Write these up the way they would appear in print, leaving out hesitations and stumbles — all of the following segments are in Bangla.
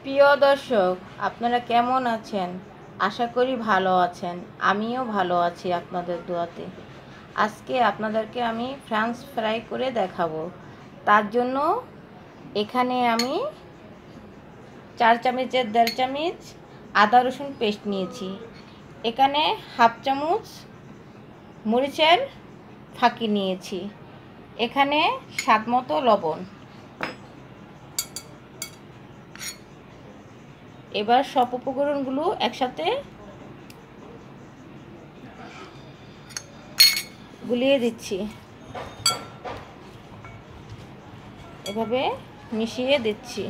প্রিয় দর্শক, আপনারা কেমন আছেন? আশা করি ভালো আছেন। আমিও ভালো আছি আপনাদের দোয়াতে। আজকে আপনাদেরকে আমি ফ্রেঞ্চ ফ্রাই করে দেখাবো। তার জন্য এখানে আমি 4 চামচের 1.5 চামচ আদা রসুন পেস্ট নিয়েছি। এখানে হাফ চামচ মরিচের ফাঁকি নিয়েছি। এখানে স্বাদ মতো লবণ। এবার সব উপকরণগুলো একসাথে গুলিয়ে দিচ্ছি, এভাবে মিশিয়ে দিচ্ছি।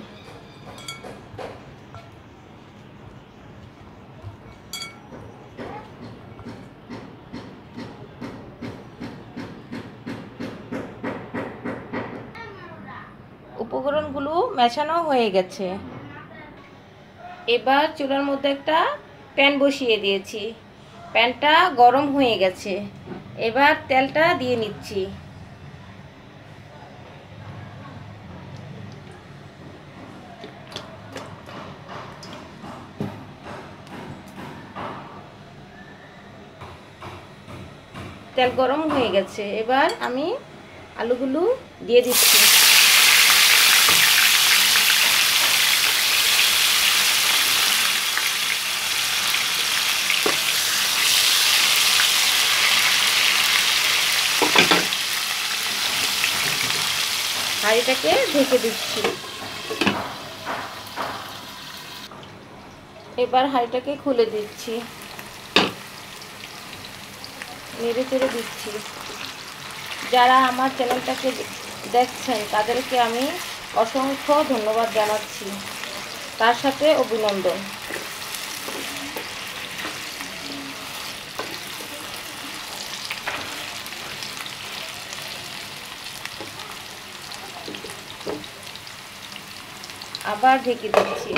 উপকরণগুলো মেশানো হয়ে গেছে। এবার চুলার মধ্যে একটা প্যান বসিয়ে দিয়েছি। প্যানটা গরম হয়ে গেছে। এবার তেলটা দিয়ে নিচ্ছি। তেল গরম হয়ে গেছে। এবার আমি আলুগুলো দিয়ে দিচ্ছি। হাঁড়িটাকে ঢেকে দিচ্ছি। এবার হাঁড়িটাকে খুলে দিচ্ছি, নেড়ে চেড়ে দিচ্ছি। যারা আমার চ্যানেলটাকে দেখছেন তাদেরকে আমি অসংখ্য ধন্যবাদ জানাচ্ছি, তার সাথে অভিনন্দন। আবার ঢেকে দিচ্ছি।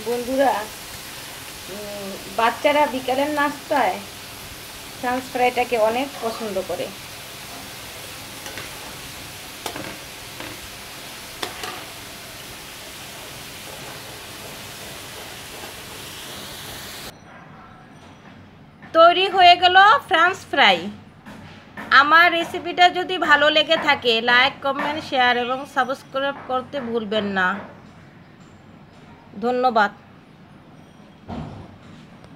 বন্ধুরা, বাচ্চারা বিকালের নাস্তায় ফ্রেঞ্চ ফ্রাইটাকে অনেক পছন্দ করে। তৈরি হয়ে গেল ফ্রেঞ্চ ফ্রাই। আমার রেসিপিটা যদি ভালো লেগে থাকে লাইক, কমেন্ট, শেয়ার এবং সাবস্ক্রাইব করতে ভুলবেন না। ধন্যবাদ।